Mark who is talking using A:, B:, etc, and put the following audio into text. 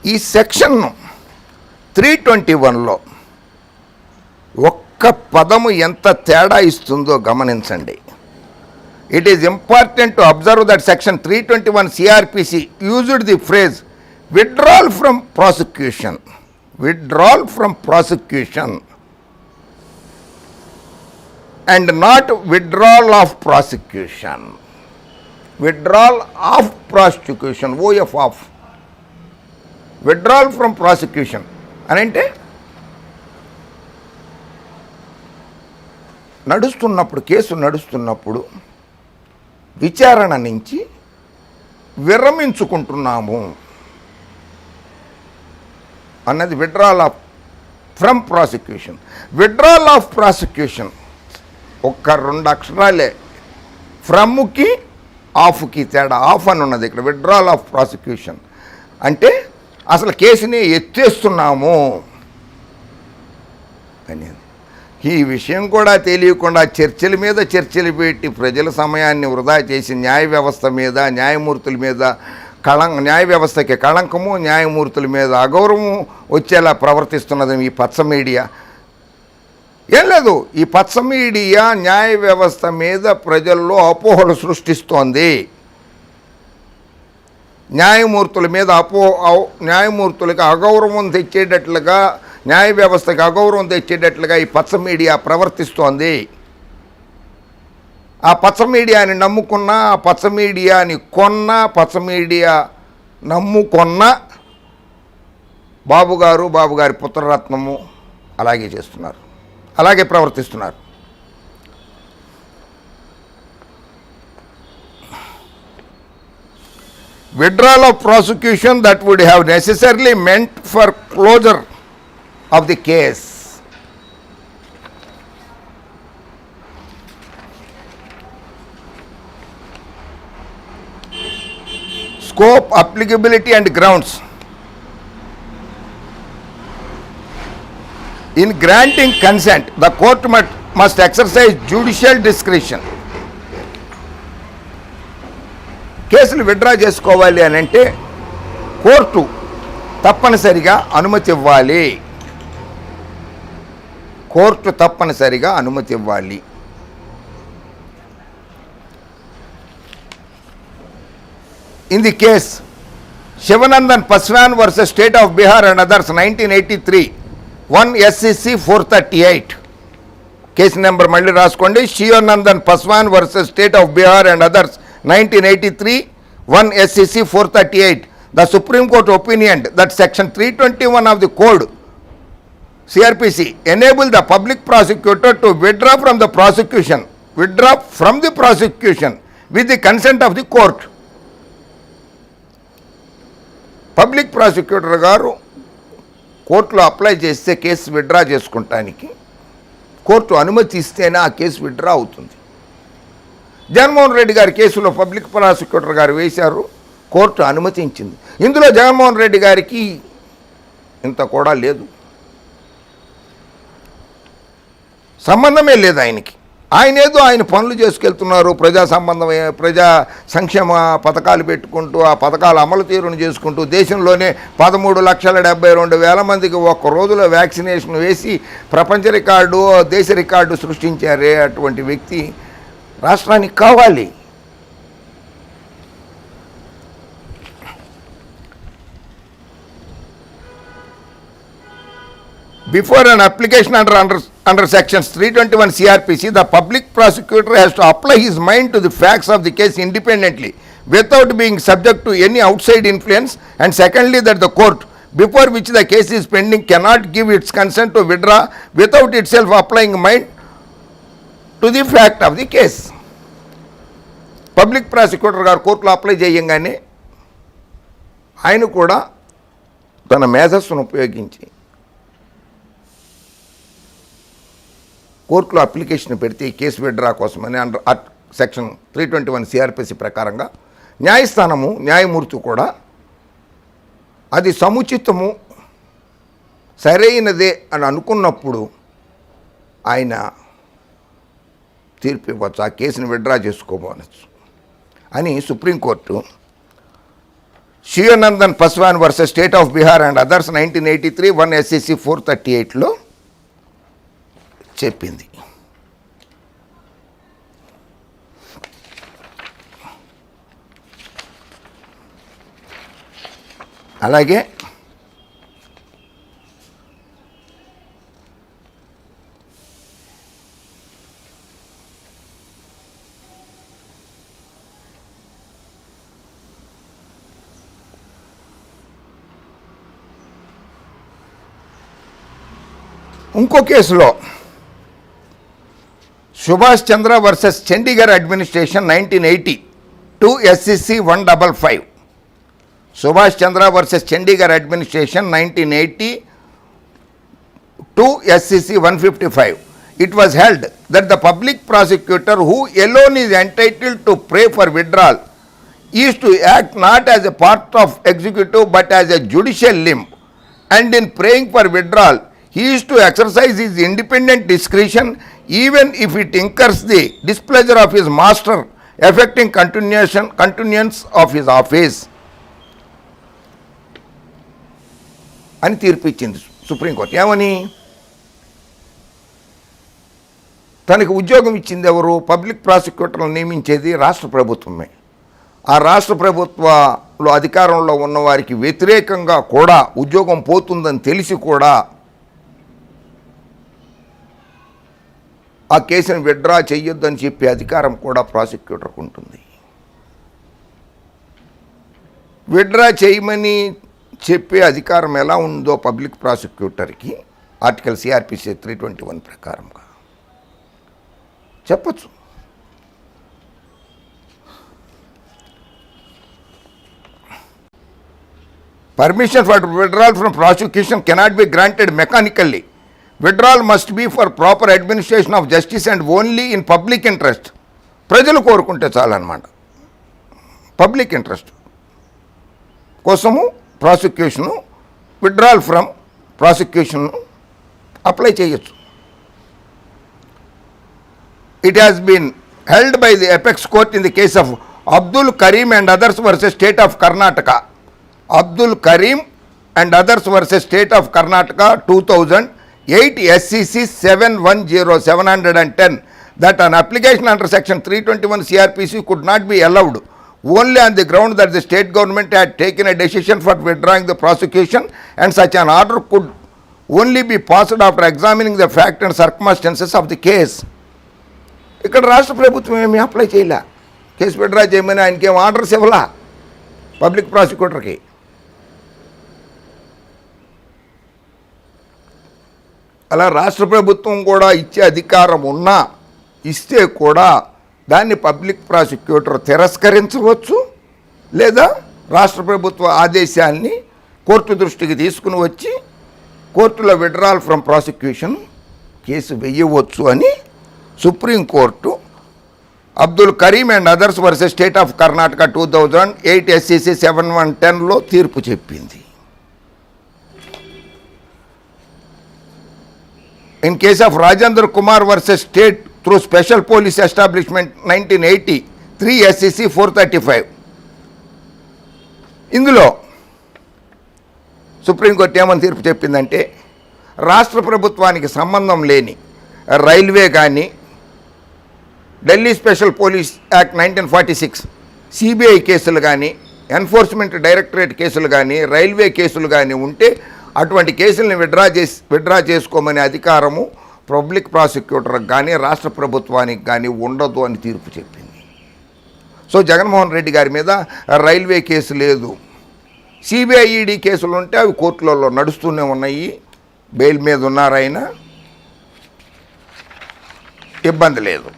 A: ఈ సెక్షన్ 321లో ఒక్క పదము ఎంత తేడా ఇస్తుందో గమనించండి. It is important to observe that section 321 CRPC used the phrase withdrawal from prosecution and not withdrawal of prosecution. Withdrawal of prosecution, OF of. Withdrawal from prosecution అని అంటే case నడుస్తున్నప్పుడు విచారణ నుంచి విరమించుకుంటున్నాము అన్నది withdrawal of from prosecution. Withdrawal of prosecution ఒక్క 2 అక్షరాలే, ఫ్రమ్కి ఆఫ్కి తేడా. Of అని ఉన్నది ఇక్కడ. విత్డ్రాల్ ఆఫ్ ప్రాసిక్యూషన్ అంటే అసలు కేసుని ఎత్తేస్తున్నాము అనేది. ఈ విషయం కూడా తెలియకుండా చర్చల మీద చర్చలు పెట్టి ప్రజల సమయాన్ని వృధా చేసి న్యాయ వ్యవస్థ మీద, న్యాయమూర్తుల మీద న్యాయ వ్యవస్థకి కళంకము, న్యాయమూర్తుల మీద అగౌరవం వచ్చేలా ప్రవర్తిస్తున్నది ఈ పచ్చ మీడియా. ఏం లేదు, ఈ పచ్చ మీడియా న్యాయ వ్యవస్థ మీద ప్రజల్లో అపోహలు సృష్టిస్తోంది. న్యాయమూర్తుల మీద న్యాయమూర్తులకు అగౌరవం తెచ్చేటట్లుగా, న్యాయ వ్యవస్థకు అగౌరవం తెచ్చేటట్లుగా ఈ పచ్చ మీడియా ప్రవర్తిస్తోంది. ఆ పచ్చ మీడియాని నమ్ముకున్న, ఆ పచ్చ మీడియాని కొన్న, పచ్చ మీడియా నమ్ముకొన్న బాబుగారి పుత్రరత్నము అలాగే చేస్తున్నారు, అలాగే ప్రవర్తిస్తున్నారు. Withdrawal of prosecution that would have necessarily meant for closure of the case. Scope, applicability and grounds. In granting consent, the court must exercise judicial discretion. కేసులు విత్డ్రా చేసుకోవాలి అని అంటే కోర్టు తప్పనిసరిగా అనుమతి ఇవ్వాలి. In the case Shivanandan Paswan versus State of Bihar and others 1983 1 SCC 438 case number మళ్ళీ రాసుకోండి. Shivanandan Paswan versus state of Bihar and others 1983 1 SCC 438. The Supreme Court opinioned that section 321 of the code CRPC enable the public prosecutor to withdraw from the prosecution with the consent of the court. Public prosecutor గారు కోర్టులో apply చేస్తే case withdraw చేసుకుంటానికి court అనుమతి ఇస్తేనే ఆ case withdraw అవుతుంది. జగన్మోహన్ రెడ్డి గారి కేసులో public prosecutor గారు వేశారు, కోర్టు అనుమతించింది. ఇందులో జగన్మోహన్ రెడ్డి గారికి ఇంత కూడా లేదు, సంబంధమే లేదు ఆయనకి. ఆయన పనులు చేసుకెళ్తున్నారు, ప్రజా సంక్షేమ పథకాలు పెట్టుకుంటూ ఆ పథకాల అమలు తీరును చేసుకుంటూ దేశంలోనే 13,72,000 మందికి ఒక్క రోజులో వ్యాక్సినేషన్ వేసి ప్రపంచ రికార్డు, దేశ రికార్డు సృష్టించారే. అటువంటి వ్యక్తి రాష్ట్రానికి కావాలి. Before an application under sections 321 CRPC, the public prosecutor has to apply his mind to the facts of the case independently without being subject to any outside influence, and secondly that the court before which the case is pending cannot give its consent to withdraw without itself applying mind to the fact of the case. Public prosecutor గారు కోర్టులో apply చేయంగానే ఆయన కూడా తన మేధస్సును ఉపయోగించి కోర్టులో application పెడితే ఈ కేసు విత్డ్రా కోసమని సెక్షన్ 321 సిఆర్పిసి ప్రకారంగా న్యాయస్థానము, న్యాయమూర్తి కూడా అది సముచితము, సరైనదే అని అనుకున్నప్పుడు ఆయన తీర్పు ఇవ్వచ్చు, ఆ కేసుని విత్డ్రా చేసుకోవచ్చు అని supreme court Shivanandan Paswan versus state of Bihar and others 1983 1 SCC 438లో చెప్పింది. అలాగే ఇంకో కేసులో Subhash Chandra versus Chandigarh administration 1980 2 SCC 155. Subhash Chandra versus Chandigarh administration 1980 2 SCC 155. It was held that the public prosecutor who alone is entitled to pray for withdrawal is to act not as a part of executive but as a judicial limb, and in praying for withdrawal he is to exercise his independent discretion even if it incurs the displeasure of his master, affecting continuance of his office అని తీర్పు ఇచ్చింది supreme court. ఏమని? తనకు ఉద్యోగం ఇచ్చింది ఎవరు? Public ప్రాసిక్యూటర్లను నియమించేది రాష్ట్ర ప్రభుత్వమే. ఆ రాష్ట్ర ప్రభుత్వంలో అధికారంలో ఉన్నవారికి వ్యతిరేకంగా కూడా ఉద్యోగం పోతుందని తెలిసి కూడా ఆ కేసును విత్డ్రా చెయ్యొద్దని చెప్పే అధికారం కూడా ప్రాసిక్యూటర్కు ఉంటుంది. విత్డ్రా చేయమని చెప్పే అధికారం ఎలా ఉందో పబ్లిక్ ప్రాసిక్యూటర్కి ఆర్టికల్ CRPC 321 ప్రకారంగా చెప్పచ్చు. Permission for withdrawal from prosecution cannot be granted mechanically. Withdrawal must be for proper administration of justice and only in public interest. ప్రజలు కోరుకుంటే చాలన్నమాట. పబ్లిక్ ఇంట్రెస్ట్ కోసము prosecution withdrawal from prosecution apply చేయొచ్చు. It has been held by the apex court in the case of Abdul Karim and others versus State of Karnataka. Abdul Karim and others versus State of Karnataka 2008 SCC 710 that an application under section 321 CRPC could not be allowed only on the ground that the state government had taken a decision for withdrawing the prosecution, and such an order could only be passed after examining the fact and circumstances of the case. ఇక్కడ రాష్ట్ర ప్రభుత్వం ఏమీ apply చేయలే. Case withdraw చేయమని ఆయనకేం orders ఇవ్వలా public ప్రాసిక్యూటర్కి. అలా రాష్ట్ర ప్రభుత్వం కూడా ఇచ్చే అధికారం ఉన్నా ఇస్తే కూడా దాన్ని పబ్లిక్ ప్రాసిక్యూటర్ తిరస్కరించవచ్చు, లేదా రాష్ట్ర ప్రభుత్వ ఆదేశాన్ని కోర్టు దృష్టికి తీసుకుని వచ్చి కోర్టులో విత్డ్రాల్ ఫ్రమ్ ప్రాసిక్యూషన్ కేసు వేయవచ్చు అని supreme court Abdul Karim and others versus state of Karnataka 2008 SCC 710లో తీర్పు చెప్పింది. In case of Rajendra Kumar versus state through special police establishment 1980 3 SCC 435. ఇందులో సుప్రీంకోర్టు ఏమని తీర్పు చెప్పిందంటే, రాష్ట్ర ప్రభుత్వానికి సంబంధం లేని రైల్వే కానీ, Delhi special police act 1946 CBI కేసులు కానీ, ఎన్ఫోర్స్మెంట్ డైరెక్టరేట్ కేసులు కానీ, రైల్వే కేసులు కానీ ఉంటే అటువంటి కేసుల్ని విత్డ్రా చేసుకోమనే అధికారము పబ్లిక్ ప్రాసిక్యూటర్కి కానీ రాష్ట్ర ప్రభుత్వానికి కానీ ఉండదు అని తీర్పు చెప్పింది. సో జగన్మోహన్ రెడ్డి గారి మీద రైల్వే కేసు లేదు, CBI ED కేసులు ఉంటే అవి కోర్టులలో నడుస్తూనే ఉన్నాయి, బెయిల్ మీద ఉన్నారైనా ఇబ్బంది లేదు.